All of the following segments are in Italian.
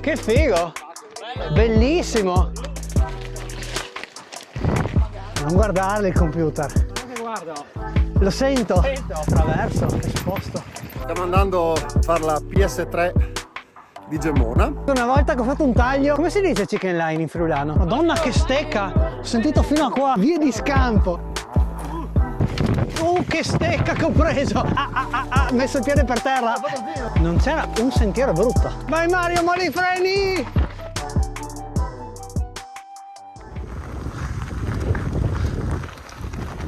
Che figo! Bellissimo! Non guardarle il computer. Lo sento. Attraverso, esposto. Stiamo andando a fare la PS3 di Gemona. Una volta che ho fatto un taglio, come si dice chicken line in friulano? Madonna che stecca! Ho sentito fino a qua, via di scampo. Che stecca che ho preso! Ho messo il piede per terra. Non c'era un sentiero brutto. Vai Mario, molli i freni!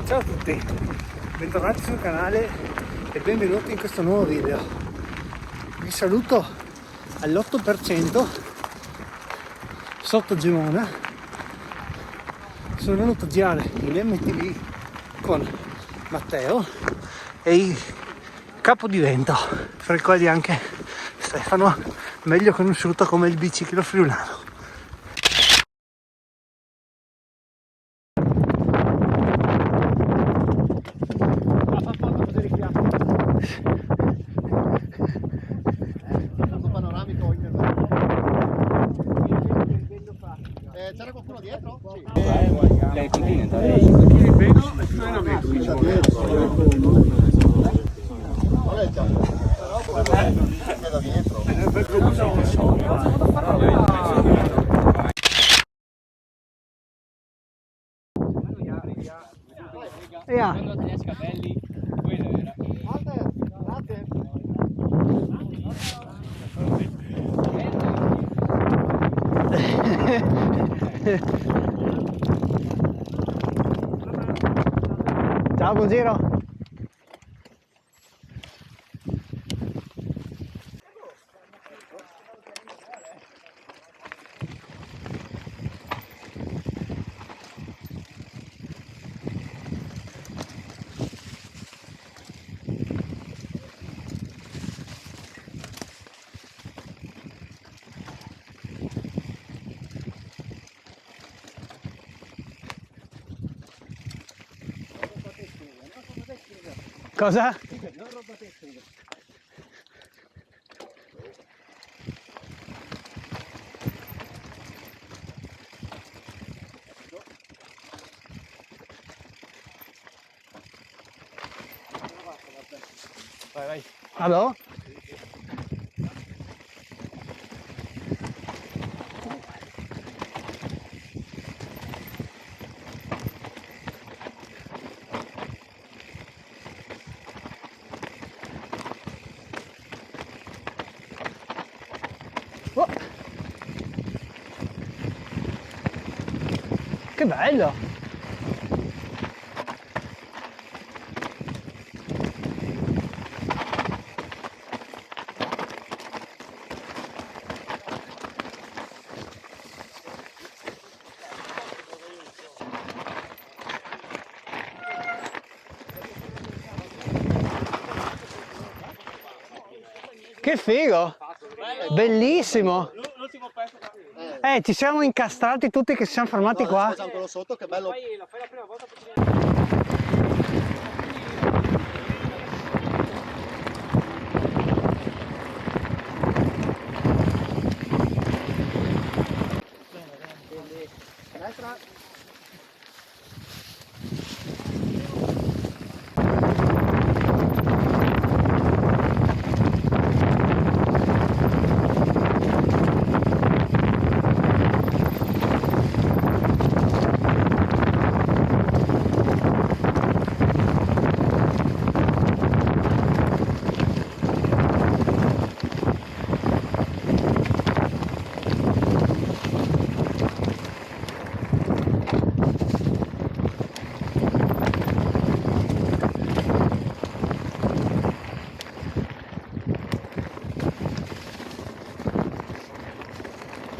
Ciao a tutti, bentornati sul canale e benvenuti in questo nuovo video. Vi saluto all'8% sotto Gemona. Sono venuto a girare in MTV con Matteo e il capo di vento, fra i quali anche Stefano, meglio conosciuto come il biciclo friulano. C'era qualcuno dietro? Sì. Lei continua. Yeah. Ciao, buon giro. Cosa? Vai, vai. Allora? Oh. Che bello! Che figo! Bellissimo! Ci siamo incastrati tutti che ci siamo fermati qua. C'è quello sotto, che bello. Fai la prima volta.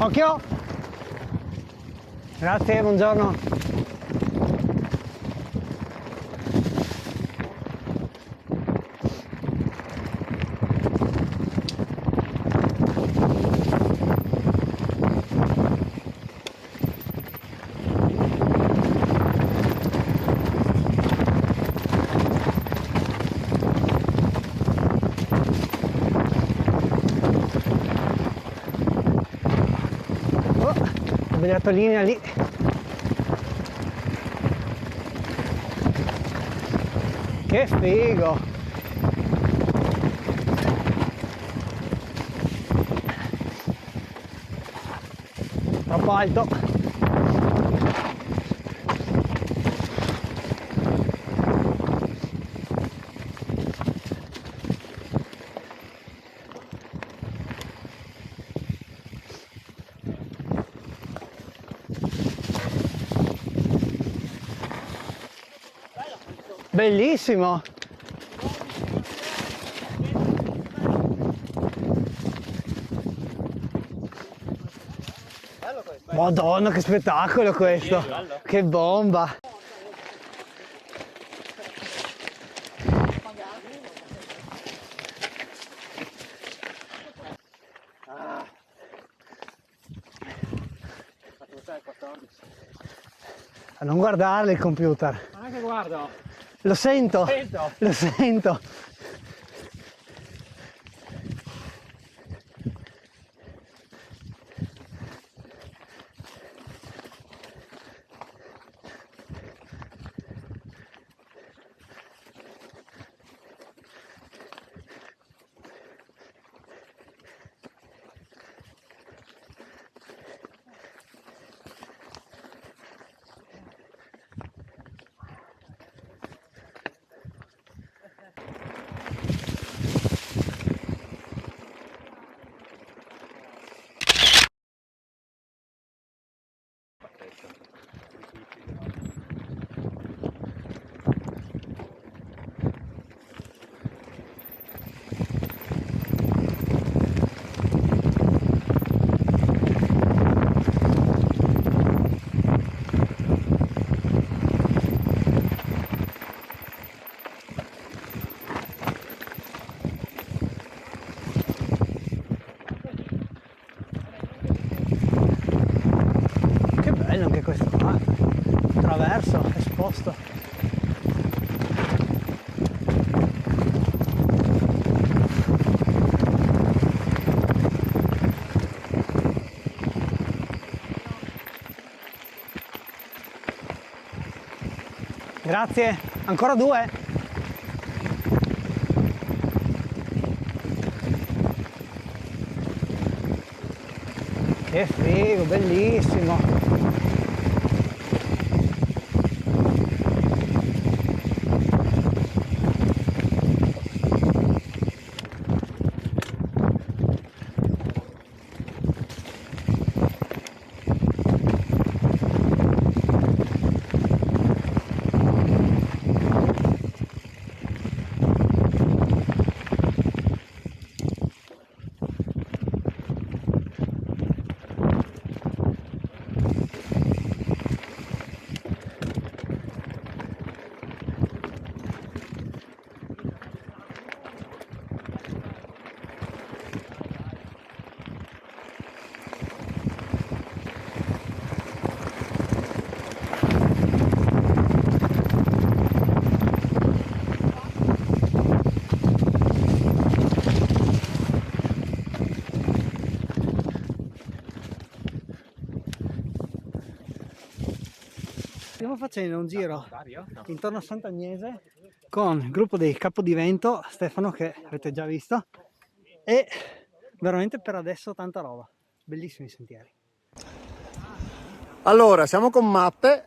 Occhio! Grazie, buongiorno. sbagliato linea lì. Che figo! Troppo alto. Bellissimo! Madonna, che spettacolo questo! Che bomba! A non guardarle il computer. Ma anche guardo. Lo sento, Sento. lo sento. Che bello anche questo qua, traverso, esposto. Grazie, ancora due. Che figo, bellissimo. Stiamo facendo un giro intorno a Sant'Agnese con il gruppo dei Capodivento, Stefano, che avete già visto, e veramente per adesso tanta roba, bellissimi sentieri. Allora, siamo con Matte,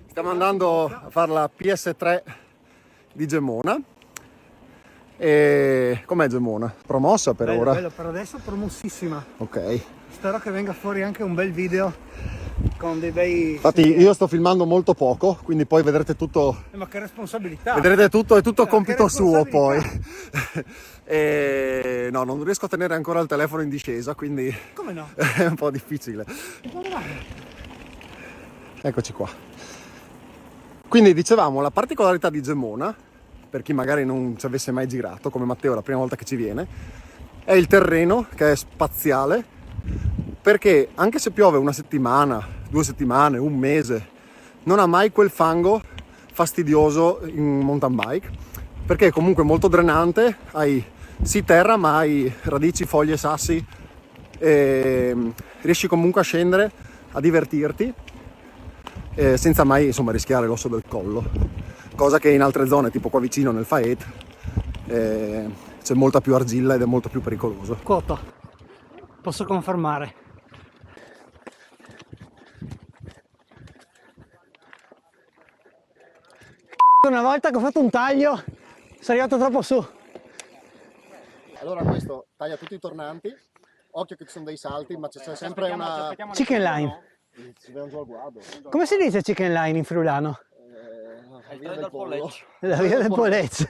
stiamo andando a fare la PS3 di Gemona. E com'è Gemona? Promossa per Bello, ora? bello, per adesso promossissima. Ok. Spero che venga fuori anche un bel video con dei bei Infatti sentieri. io sto filmando molto poco, quindi poi vedrete tutto. Ma che responsabilità! Vedrete tutto, è tutto compito che suo poi. responsabilità. E no, non riesco a tenere ancora il telefono in discesa, quindi Come no? è un po' difficile. Eccoci qua. Quindi dicevamo, la particolarità di Gemona, per chi magari non ci avesse mai girato, come Matteo la prima volta che ci viene, è il terreno che è spaziale, perché anche se piove una settimana, 2 settimane, un mese, non ha mai quel fango fastidioso in mountain bike, perché è comunque molto drenante, hai sì terra ma hai radici, foglie, sassi e riesci comunque a scendere, a divertirti, senza mai insomma rischiare l'osso del collo, cosa che in altre zone tipo qua vicino nel Faet c'è molta più argilla ed è molto più pericoloso. Quoto, posso confermare. Una volta che ho fatto un taglio sono arrivato troppo su. Allora questo taglia tutti i tornanti, occhio che ci sono dei salti, ma c'è sempre una... Chicken line. Si vede un giù al guado. Come si dice chicken line in friulano? La via del pollo. La via del Polezzo.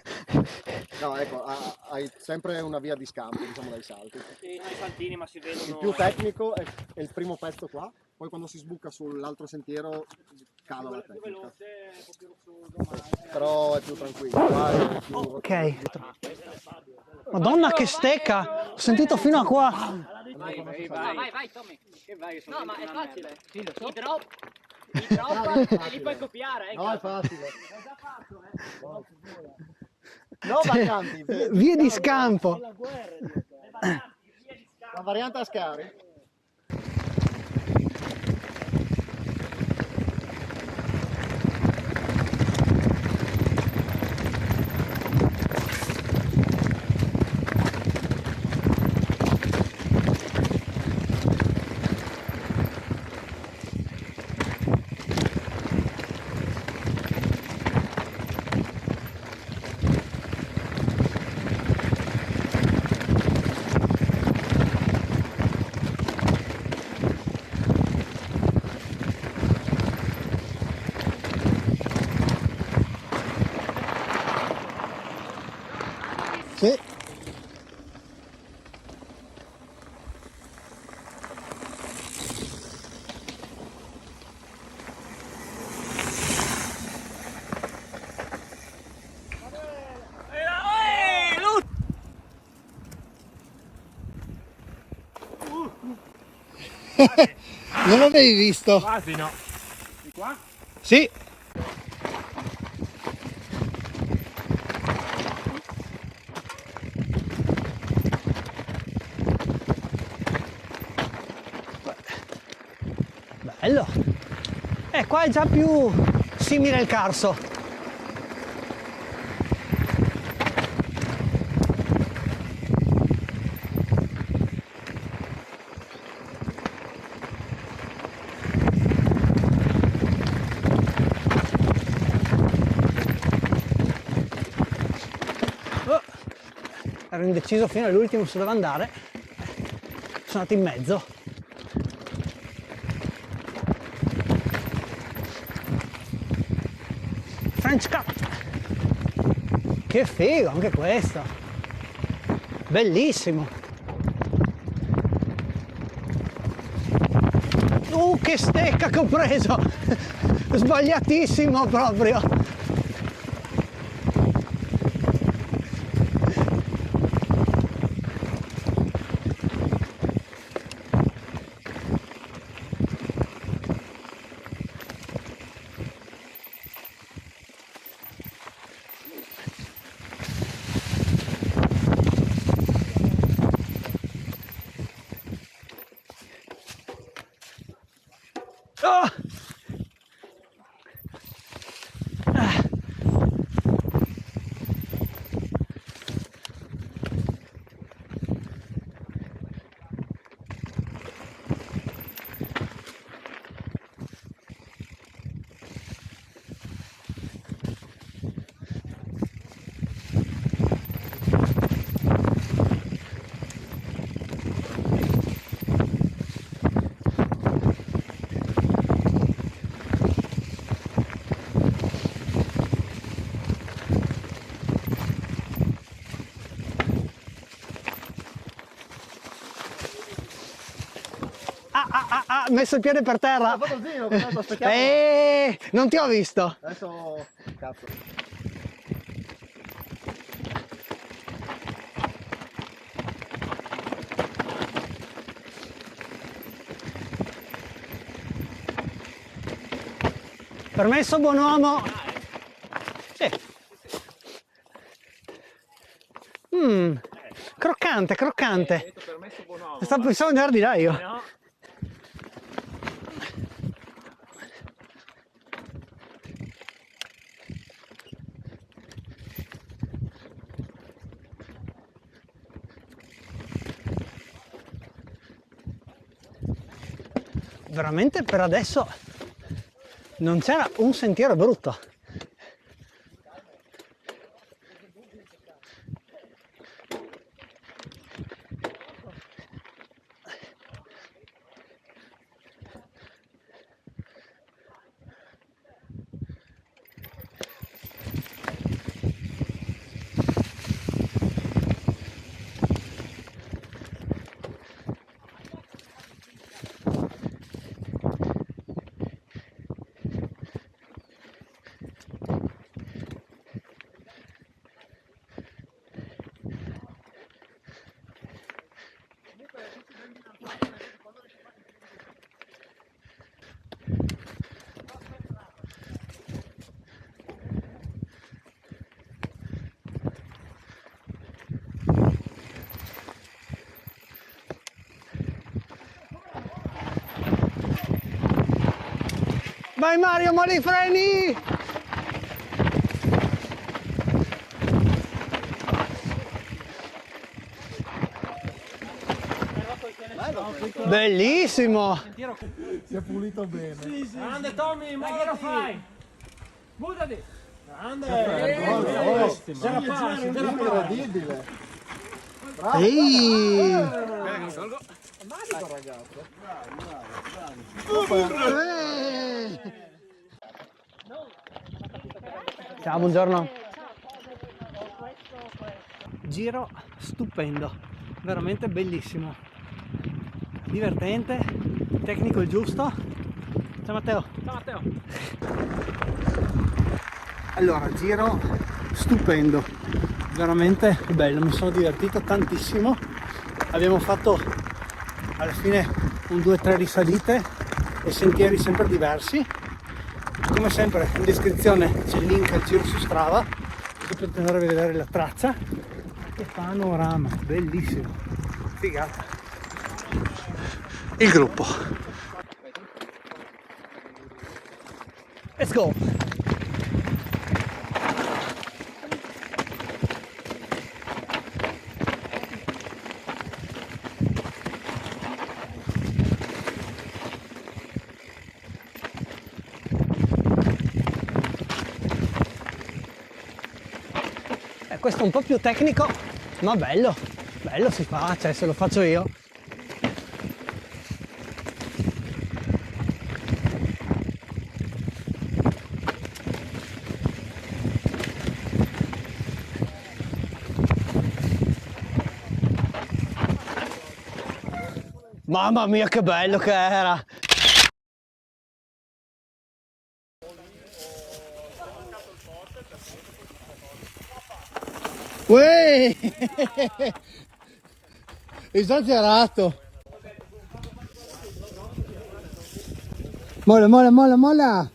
No, ecco, hai sempre una via di scambio, diciamo, dai salti. Sì, noi saltini, ma si vedono. Il più tecnico è il primo pezzo qua, poi quando si sbuca sull'altro sentiero cala la tecnica. Però è più tranquillo. Qua è più... Ok. Madonna che stecca! Ho sentito fino a qua. Vai, Tommy. Che vai? No, ma è facile. I drop e li puoi copiare. No, è facile. No, vacanti. Vie di scampo. La variante a scari. Sì. Non l'avevi visto? Quasi no. Di qua? Sì. Bello. Qua è già più simile al Carso. Ero indeciso fino all'ultimo su dove andare, sono andato in mezzo. French Cut, che figo anche questo, bellissimo. Che stecca che ho preso, sbagliatissimo proprio. Ah! Ha messo il piede per terra. Non ti ho visto. Adesso cazzo. Permesso, buon uomo. Sì. Croccante, croccante. Stavo pensando di andare di là io. veramente per adesso non c'era un sentiero brutto. Vai Mario, molla i freni! Bellissimo! Si è pulito bene. Grande Tommy, ma che lo fai? Buttati! Incredibile. Ehi! Ciao, buongiorno. Giro stupendo, veramente bellissimo, divertente, tecnico il giusto. Ciao Matteo. Ciao Matteo! Allora, giro stupendo, veramente bello, mi sono divertito tantissimo. Abbiamo fatto alla fine un 2-3 risalite e sentieri sempre diversi. Come sempre in descrizione c'è il link al giro su Strava, così potete andare a vedere la traccia. Che panorama, bellissimo, figata. Il gruppo. Let's go! Questo è un po' più tecnico, ma bello, bello si fa, cioè se lo faccio io. Mamma mia che bello che era! Uè! Esagerato! Molla, molla, molla, molla!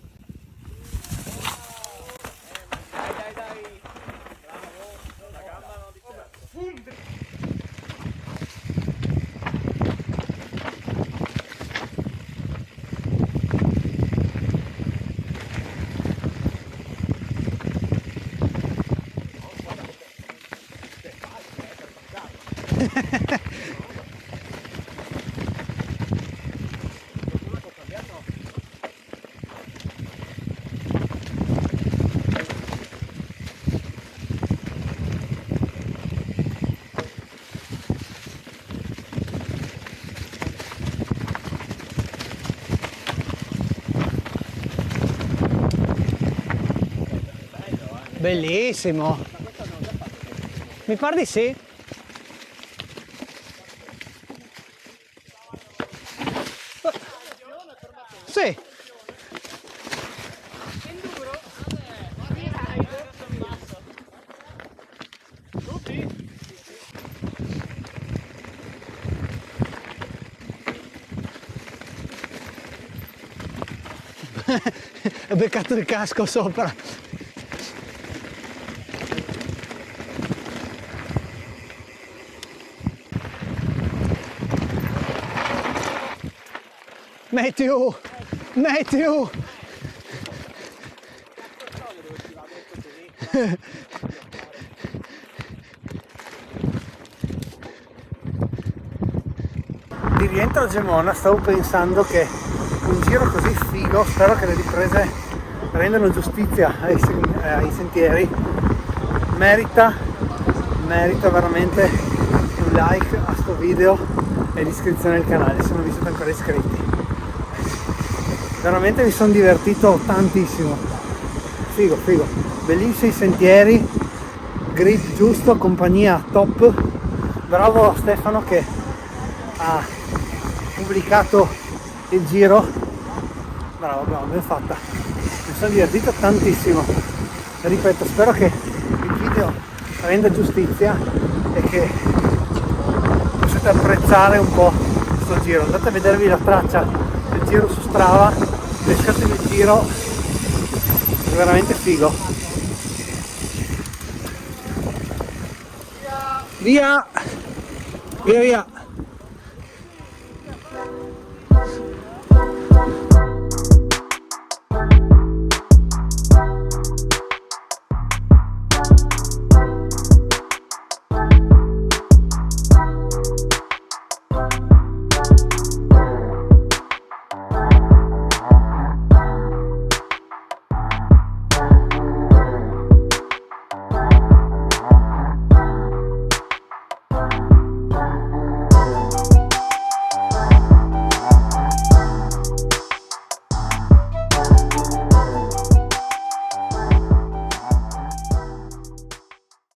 Bellissimo! Mi pare di sì? Sì! Ho beccato il casco sopra. Matthew! Matthew! Di rientro a Gemona stavo pensando che un giro così figo, spero che le riprese rendano giustizia ai sentieri. Merita veramente un like a sto video e l'iscrizione al canale se non vi siete ancora iscritti. Veramente mi sono divertito tantissimo, figo, bellissimi sentieri, grip giusto, compagnia top, bravo Stefano che ha pubblicato il giro, bravo, ben fatta, mi sono divertito tantissimo, ripeto, spero che il video renda giustizia e che possiate apprezzare un po' questo giro. Andate a vedervi la traccia del giro su Strava, pescatevi il giro, è veramente figo. Via!